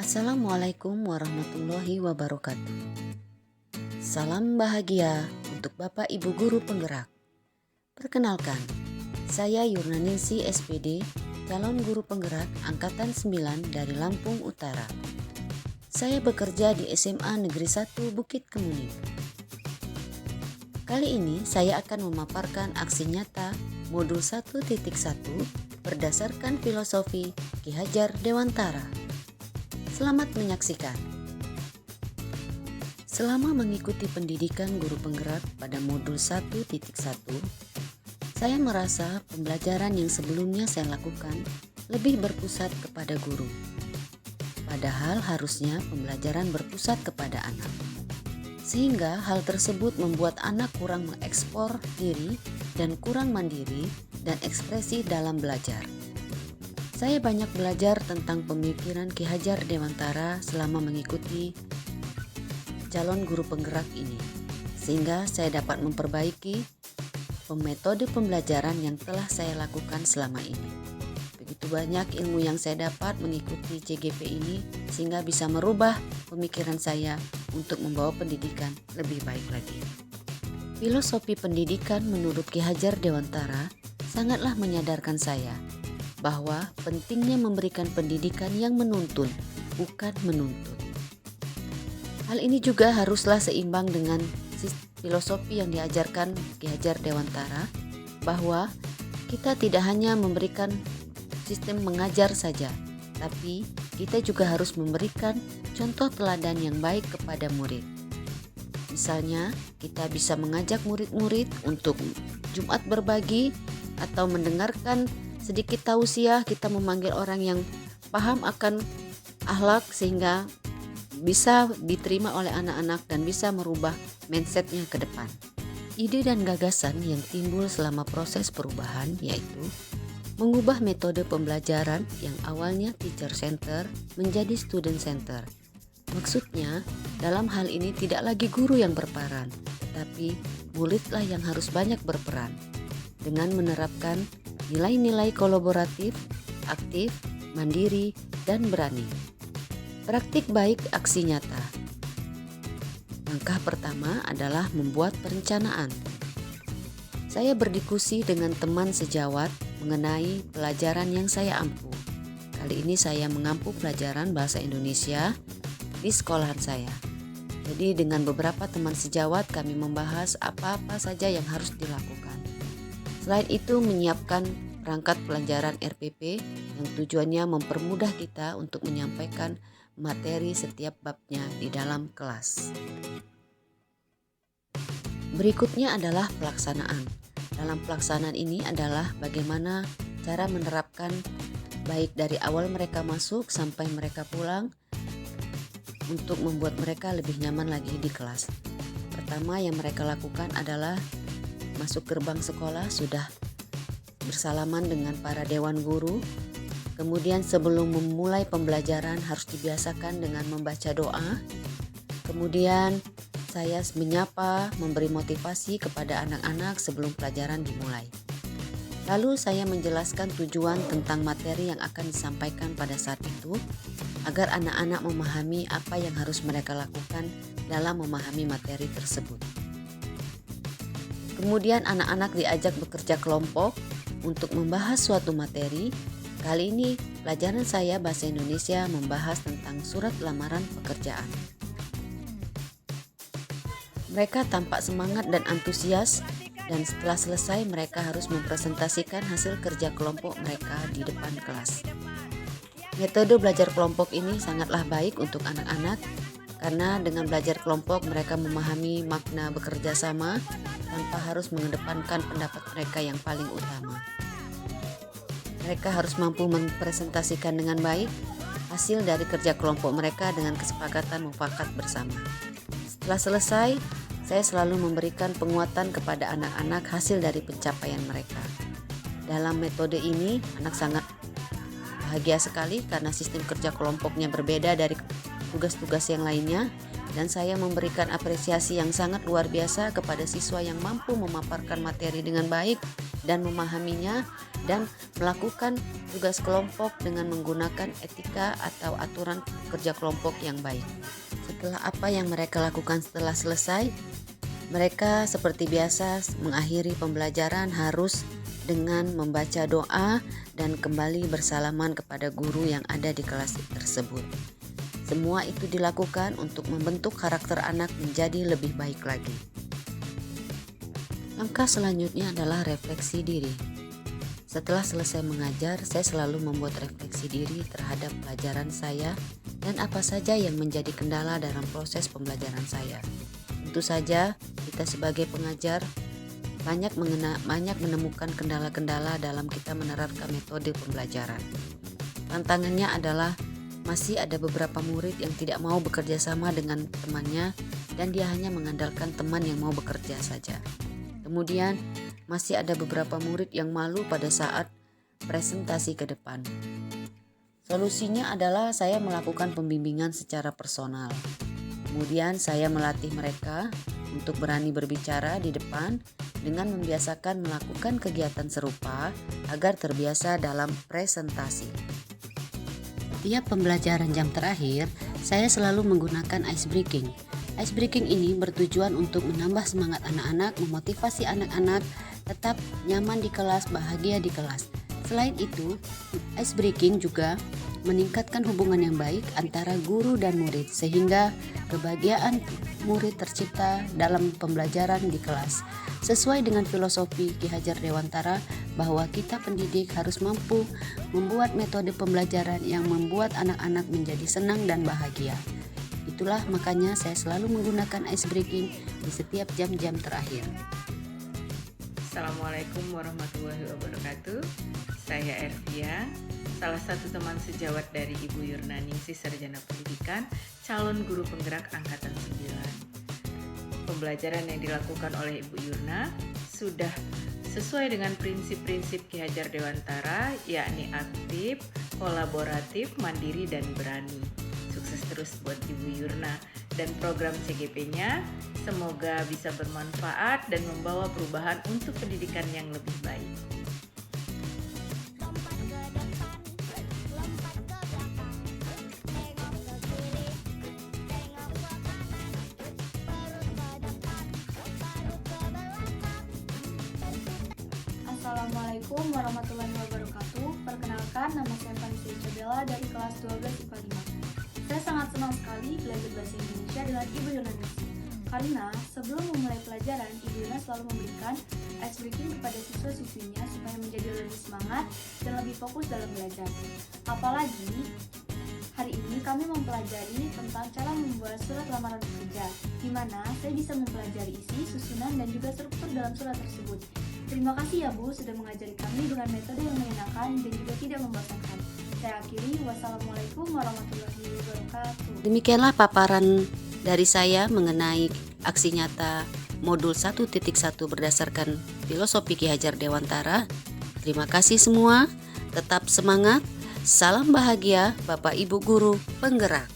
Assalamualaikum warahmatullahi wabarakatuh. Salam bahagia untuk Bapak Ibu Guru Penggerak. Perkenalkan, saya Yurnaningsi SPD, calon guru penggerak Angkatan 9 dari Lampung Utara. Saya bekerja di SMA Negeri 1 Bukit Kemuning. Kali ini saya akan memaparkan aksi nyata modul 1.1 berdasarkan filosofi Ki Hajar Dewantara. Selamat menyaksikan. Selama mengikuti pendidikan guru penggerak pada modul 1.1, saya merasa pembelajaran yang sebelumnya saya lakukan lebih berpusat kepada guru. Padahal harusnya pembelajaran berpusat kepada anak. Sehingga hal tersebut membuat anak kurang mengekspor diri dan kurang mandiri dan ekspresi dalam belajar. Saya banyak belajar tentang pemikiran Ki Hajar Dewantara selama mengikuti calon guru penggerak ini, sehingga saya dapat memperbaiki metode pembelajaran yang telah saya lakukan selama ini. Begitu banyak ilmu yang saya dapat mengikuti CGP ini, sehingga bisa merubah pemikiran saya untuk membawa pendidikan lebih baik lagi. Filosofi pendidikan menurut Ki Hajar Dewantara sangatlah menyadarkan saya bahwa pentingnya memberikan pendidikan yang menuntun, bukan menuntut. Hal ini juga haruslah seimbang dengan filosofi yang diajarkan Ki Hajar Dewantara, bahwa kita tidak hanya memberikan sistem mengajar saja, tapi kita juga harus memberikan contoh teladan yang baik kepada murid. Misalnya, kita bisa mengajak murid-murid untuk Jumat berbagi atau mendengarkan sedikit tausiah, kita memanggil orang yang paham akan akhlak sehingga bisa diterima oleh anak-anak dan bisa merubah mindsetnya ke depan. Ide dan gagasan yang timbul selama proses perubahan yaitu mengubah metode pembelajaran yang awalnya teacher center menjadi student center. Maksudnya, dalam hal ini tidak lagi guru yang berperan, tetapi muridlah yang harus banyak berperan dengan menerapkan nilai-nilai kolaboratif, aktif, mandiri, dan berani. Praktik baik aksi nyata. Langkah pertama adalah membuat perencanaan. Saya berdiskusi dengan teman sejawat mengenai pelajaran yang saya ampu. Kali ini saya mengampu pelajaran bahasa Indonesia di sekolahan saya. Jadi dengan beberapa teman sejawat kami membahas apa-apa saja yang harus dilakukan. Selain itu menyiapkan perangkat pelajaran RPP yang tujuannya mempermudah kita untuk menyampaikan materi setiap babnya di dalam kelas. Berikutnya adalah pelaksanaan. Dalam pelaksanaan ini adalah bagaimana cara menerapkan baik dari awal mereka masuk sampai mereka pulang untuk membuat mereka lebih nyaman lagi di kelas. Pertama yang mereka lakukan adalah masuk gerbang sekolah sudah bersalaman dengan para dewan guru. Kemudian sebelum memulai pembelajaran harus dibiasakan dengan membaca doa. Kemudian saya menyapa, memberi motivasi kepada anak-anak sebelum pelajaran dimulai. Lalu saya menjelaskan tujuan tentang materi yang akan disampaikan pada saat itu agar anak-anak memahami apa yang harus mereka lakukan dalam memahami materi tersebut. Kemudian anak-anak diajak bekerja kelompok untuk membahas suatu materi. Kali ini pelajaran saya bahasa Indonesia membahas tentang surat lamaran pekerjaan. Mereka tampak semangat dan antusias dan setelah selesai mereka harus mempresentasikan hasil kerja kelompok mereka di depan kelas. Metode belajar kelompok ini sangatlah baik untuk anak-anak karena dengan belajar kelompok mereka memahami makna bekerja sama tanpa harus mengedepankan pendapat mereka yang paling utama. Mereka harus mampu mempresentasikan dengan baik hasil dari kerja kelompok mereka dengan kesepakatan mufakat bersama. Setelah selesai, saya selalu memberikan penguatan kepada anak-anak hasil dari pencapaian mereka. Dalam metode ini, anak sangat bahagia sekali karena sistem kerja kelompoknya berbeda dari tugas-tugas yang lainnya, dan saya memberikan apresiasi yang sangat luar biasa kepada siswa yang mampu memaparkan materi dengan baik dan memahaminya dan melakukan tugas kelompok dengan menggunakan etika atau aturan kerja kelompok yang baik. Setelah apa yang mereka lakukan setelah selesai, mereka seperti biasa mengakhiri pembelajaran harus dengan membaca doa dan kembali bersalaman kepada guru yang ada di kelas tersebut. Semua itu dilakukan untuk membentuk karakter anak menjadi lebih baik lagi. Langkah selanjutnya adalah refleksi diri. Setelah selesai mengajar, saya selalu membuat refleksi diri terhadap pelajaran saya dan apa saja yang menjadi kendala dalam proses pembelajaran saya. Tentu saja, kita sebagai pengajar banyak menemukan kendala-kendala dalam kita menerapkan metode pembelajaran. Tantangannya adalah masih ada beberapa murid yang tidak mau bekerja sama dengan temannya dan dia hanya mengandalkan teman yang mau bekerja saja. Kemudian masih ada beberapa murid yang malu pada saat presentasi ke depan. Solusinya adalah saya melakukan pembimbingan secara personal. Kemudian saya melatih mereka untuk berani berbicara di depan dengan membiasakan melakukan kegiatan serupa agar terbiasa dalam presentasi. Tiap pembelajaran jam terakhir, saya selalu menggunakan ice breaking. Ice breaking ini bertujuan untuk menambah semangat anak-anak, memotivasi anak-anak tetap nyaman di kelas, bahagia di kelas. Selain itu, ice breaking juga meningkatkan hubungan yang baik antara guru dan murid sehingga kebahagiaan murid tercipta dalam pembelajaran di kelas. Sesuai dengan filosofi Ki Hajar Dewantara bahwa kita pendidik harus mampu membuat metode pembelajaran yang membuat anak-anak menjadi senang dan bahagia. Itulah makanya saya selalu menggunakan ice breaking di setiap jam-jam terakhir. Assalamualaikum warahmatullahi wabarakatuh. Saya Ervia, salah satu teman sejawat dari Ibu Yurnaningsih Sarjana Pendidikan, calon guru penggerak angkatan 9. Pembelajaran yang dilakukan oleh Ibu Yurna sudah sesuai dengan prinsip-prinsip Ki Hajar Dewantara, yakni aktif, kolaboratif, mandiri, dan berani. Sukses terus buat Ibu Yurna dan program CGP-nya. Semoga bisa bermanfaat dan membawa perubahan untuk pendidikan yang lebih baik. Assalamualaikum warahmatullahi wabarakatuh. Perkenalkan, nama saya Vanessa Isabella dari kelas 12 IPA 5. Saya sangat senang sekali belajar bahasa Indonesia dengan Ibu Yurnaningsih. Karena sebelum memulai pelajaran, Ibu Yurna selalu memberikan ice breaking kepada siswa-siswinya supaya menjadi lebih semangat dan lebih fokus dalam belajar. Apalagi hari ini kami mempelajari tentang cara membuat surat lamaran kerja, di mana saya bisa mempelajari isi, susunan, dan juga struktur dalam surat tersebut. Terima kasih ya Bu sudah mengajari kami dengan metode yang menyenangkan dan juga tidak membosankan. Saya akhiri, wassalamualaikum warahmatullahi wabarakatuh. Demikianlah paparan dari saya mengenai aksi nyata modul 1.1 berdasarkan filosofi Ki Hajar Dewantara. Terima kasih semua, tetap semangat, salam bahagia Bapak Ibu Guru Penggerak.